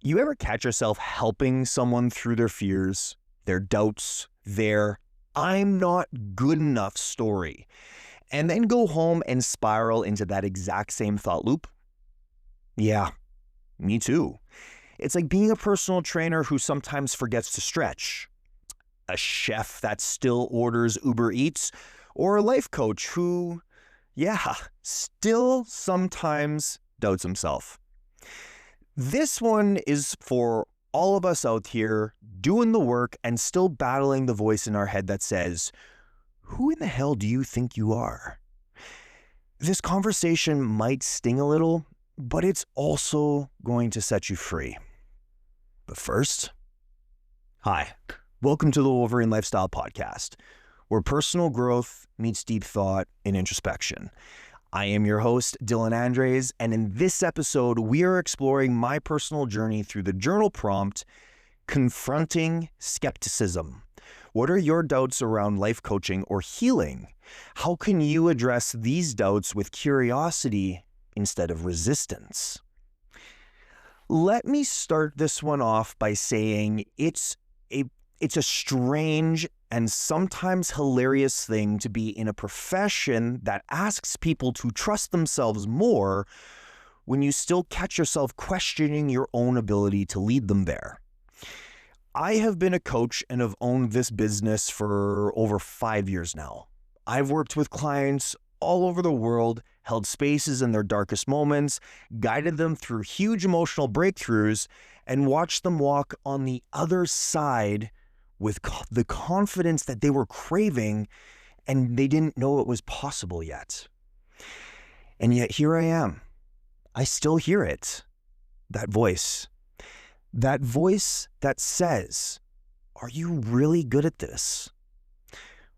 You ever catch yourself helping someone through their fears, their doubts, their "I'm not good enough" story, and then go home and spiral into that exact same thought loop? Yeah, me too. It's like being a personal trainer who sometimes forgets to stretch, a chef that still orders Uber Eats, or a life coach who, still sometimes doubts himself. This one is for all of us out here doing the work and still battling the voice in our head that says, "Who in the hell do you think you are?" This conversation might sting a little, but it's also going to set you free. But first, hi, welcome to the Wolverine Lifestyle podcast, where personal growth meets deep thought and introspection. I am your host, Dylan Andres, and in this episode, we are exploring my personal journey through the journal prompt, Confronting Skepticism. What are your doubts around life coaching or healing? How can you address these doubts with curiosity instead of resistance? Let me start this one off by saying it's a strange and sometimes hilarious thing to be in a profession that asks people to trust themselves more when you still catch yourself questioning your own ability to lead them there. I have been a coach and have owned this business for over 5 years now. I've worked with clients all over the world, held spaces in their darkest moments, guided them through huge emotional breakthroughs, and watched them walk on the other side with the confidence that they were craving and they didn't know it was possible yet. And yet here I am. I still hear it. That voice that says, "Are you really good at this?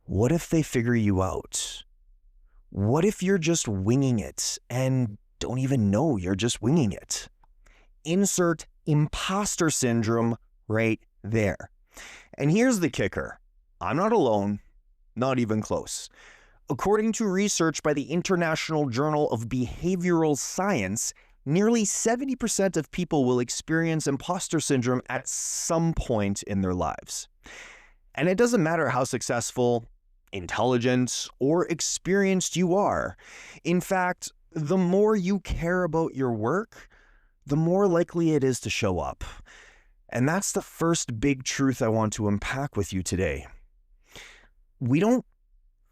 What if they figure you out? What if you're just winging it and don't even know you're just winging it?" Insert imposter syndrome right there. And here's the kicker. I'm not alone, not even close. According to research by the International Journal of Behavioral Science, nearly 70% of people will experience imposter syndrome at some point in their lives. And it doesn't matter how successful, intelligent, or experienced you are. In fact, the more you care about your work, the more likely it is to show up. And that's the first big truth I want to unpack with you today. We don't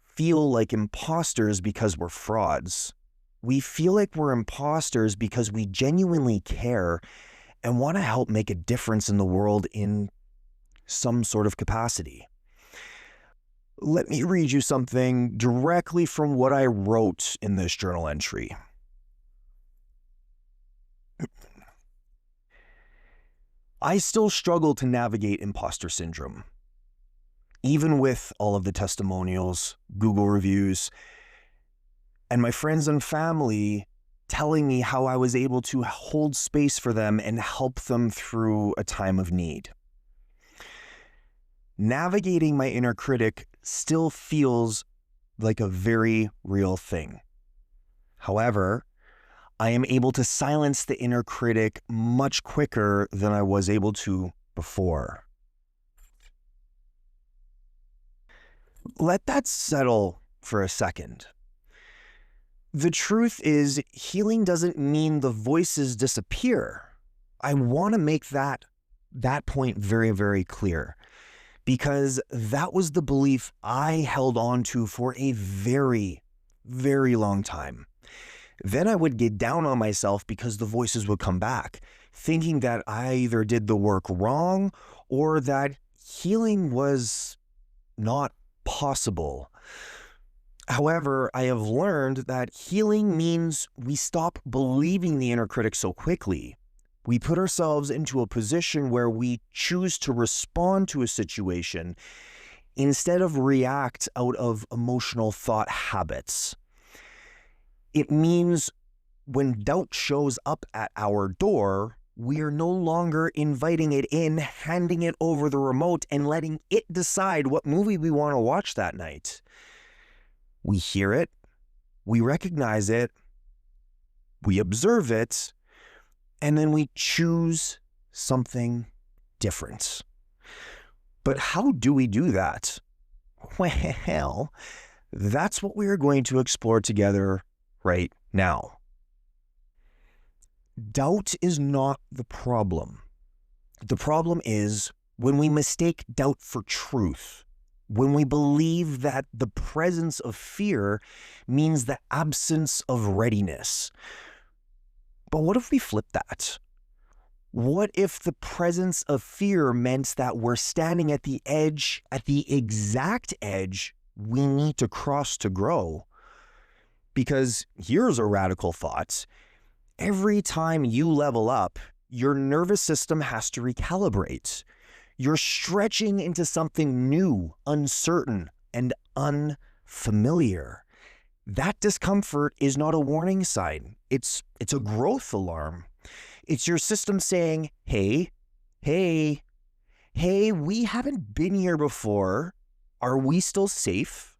feel like imposters because we're frauds. We feel like we're imposters because we genuinely care and want to help make a difference in the world in some sort of capacity. Let me read you something directly from what I wrote in this journal entry. I still struggle to navigate imposter syndrome. Even with all of the testimonials, Google reviews, and my friends and family telling me how I was able to hold space for them and help them through a time of need. Navigating my inner critic still feels like a very real thing. However, I am able to silence the inner critic much quicker than I was able to before. Let that settle for a second. The truth is, healing doesn't mean the voices disappear. I want to make that point very, very clear, because that was the belief I held on to for a very, very long time. Then I would get down on myself because the voices would come back, thinking that I either did the work wrong or that healing was not possible. However, I have learned that healing means we stop believing the inner critic so quickly. We put ourselves into a position where we choose to respond to a situation instead of react out of emotional thought habits. It means when doubt shows up at our door, we are no longer inviting it in, handing it over the remote, and letting it decide what movie we want to watch that night. We hear it, we recognize it, we observe it, and then we choose something different. But how do we do that? Well, that's what we are going to explore together right now. Doubt is not the problem. The problem is when we mistake doubt for truth, when we believe that the presence of fear means the absence of readiness. But what if we flip that? What if the presence of fear meant that we're standing at the edge, at the exact edge we need to cross to grow? Because here's a radical thought. Every time you level up, your nervous system has to recalibrate. You're stretching into something new, uncertain, and unfamiliar. That discomfort is not a warning sign. It's a growth alarm. It's your system saying, hey, we haven't been here before. Are we still safe?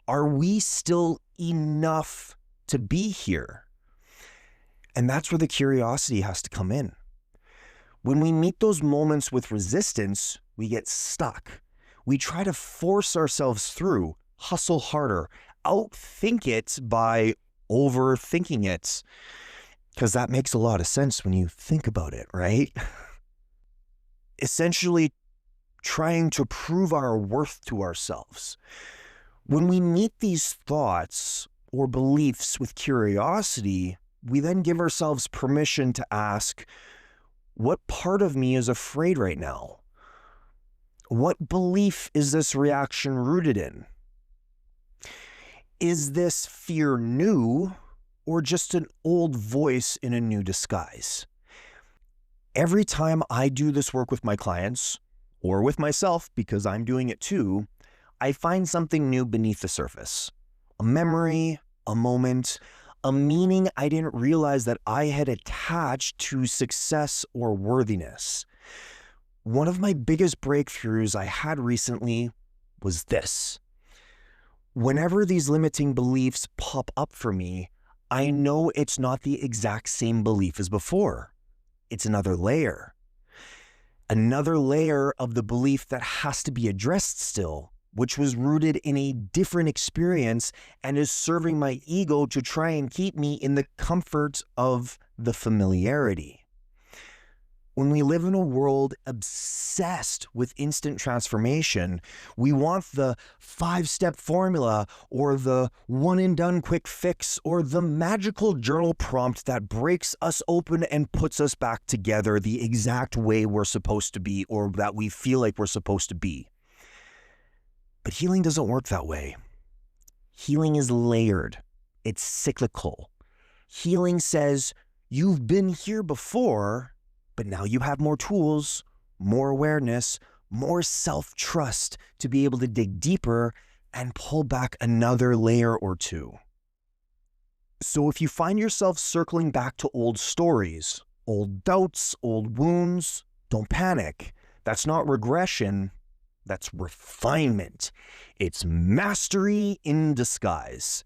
Are we still enough to be here? And that's where the curiosity has to come in. When we meet those moments with resistance, we get stuck. We try to force ourselves through, hustle harder, outthink it by overthinking it. Because that makes a lot of sense when you think about it, right? Essentially trying to prove our worth to ourselves. When we meet these thoughts or beliefs with curiosity, we then give ourselves permission to ask, what part of me is afraid right now? What belief is this reaction rooted in? Is this fear new or just an old voice in a new disguise? Every time I do this work with my clients, or with myself because I'm doing it too, I find something new beneath the surface. A memory, a moment, a meaning I didn't realize that I had attached to success or worthiness. One of my biggest breakthroughs I had recently was this. Whenever these limiting beliefs pop up for me, I know it's not the exact same belief as before. It's another layer. Another layer of the belief that has to be addressed still, which was rooted in a different experience and is serving my ego to try and keep me in the comfort of the familiarity. When we live in a world obsessed with instant transformation, we want the 5-step formula or the one-and-done quick fix or the magical journal prompt that breaks us open and puts us back together the exact way we're supposed to be or that we feel like we're supposed to be. But healing doesn't work that way. Healing is layered. It's cyclical. Healing says, you've been here before, but now you have more tools, more awareness, more self-trust to be able to dig deeper and pull back another layer or two. So if you find yourself circling back to old stories, old doubts, old wounds, don't panic. That's not regression. That's refinement. It's mastery in disguise.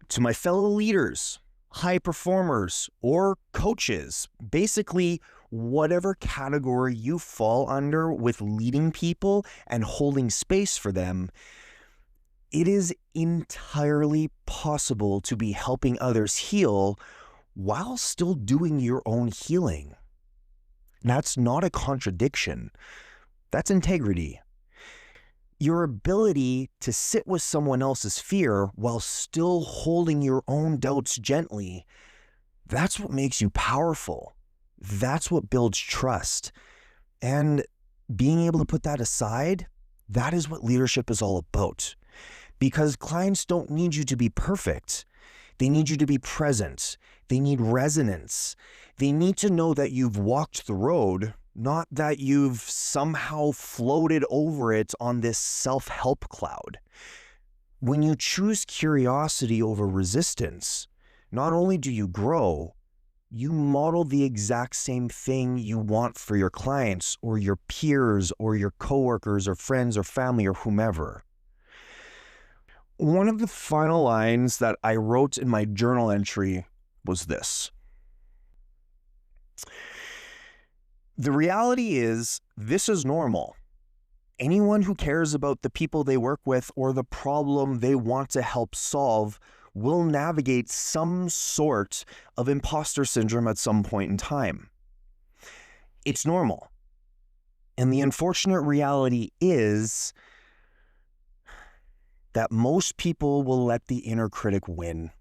To my fellow leaders, high performers, or coaches, basically whatever category you fall under with leading people and holding space for them, it is entirely possible to be helping others heal while still doing your own healing. That's not a contradiction. That's integrity. Your ability to sit with someone else's fear while still holding your own doubts gently, that's what makes you powerful. That's what builds trust. And being able to put that aside, that is what leadership is all about. Because clients don't need you to be perfect. They need you to be present. They need resonance. They need to know that you've walked the road, not that you've somehow floated over it on this self-help cloud. When you choose curiosity over resistance, not only do you grow, you model the exact same thing you want for your clients or your peers or your coworkers or friends or family or whomever. One of the final lines that I wrote in my journal entry was this. The reality is, this is normal. Anyone who cares about the people they work with or the problem they want to help solve will navigate some sort of imposter syndrome at some point in time. It's normal. And the unfortunate reality is that most people will let the inner critic win.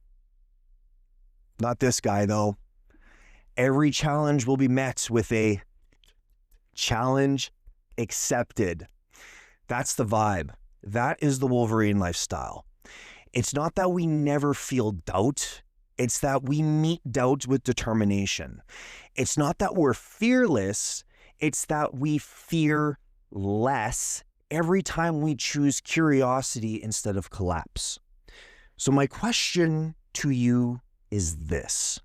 Not this guy, though. Every challenge will be met with a challenge accepted. That's the vibe. That is the Wolverine lifestyle. It's not that we never feel doubt. It's that we meet doubt with determination. It's not that we're fearless. It's that we fear less every time we choose curiosity instead of collapse. So my question to you is this.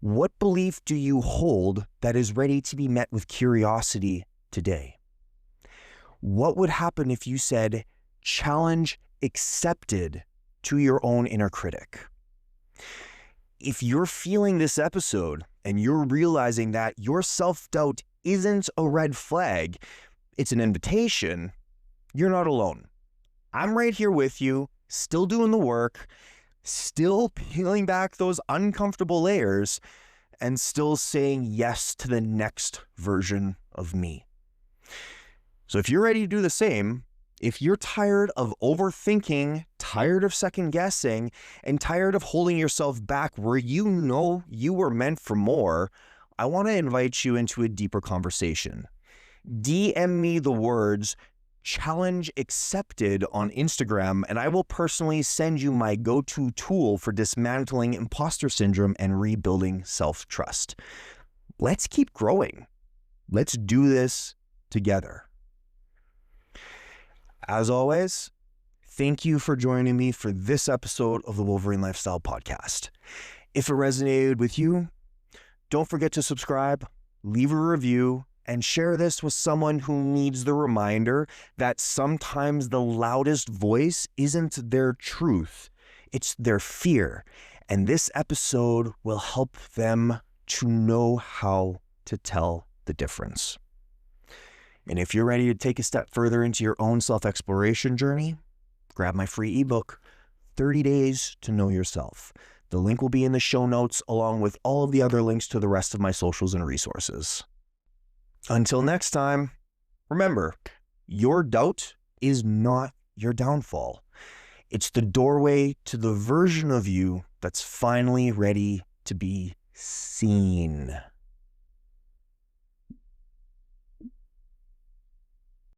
What belief do you hold that is ready to be met with curiosity today? What would happen if you said, challenge accepted to your own inner critic? If you're feeling this episode and you're realizing that your self-doubt isn't a red flag, it's an invitation, you're not alone. I'm right here with you, still doing the work, still peeling back those uncomfortable layers, and still saying yes to the next version of me. So if you're ready to do the same, if you're tired of overthinking, tired of second guessing, and tired of holding yourself back where you know you were meant for more, I want to invite you into a deeper conversation. DM me the words challenge accepted on Instagram, and I will personally send you my go-to tool for dismantling imposter syndrome and rebuilding self-trust. Let's keep growing. Let's do this together. As always, thank you for joining me for this episode of the Wolverine Lifestyle podcast. If it resonated with you, don't forget to subscribe, leave a review, and share this with someone who needs the reminder that sometimes the loudest voice isn't their truth, it's their fear. And this episode will help them to know how to tell the difference. And if you're ready to take a step further into your own self-exploration journey, grab my free ebook, 30 Days to Know Yourself. The link will be in the show notes along with all of the other links to the rest of my socials and resources. Until next time, remember, your doubt is not your downfall. It's the doorway to the version of you that's finally ready to be seen.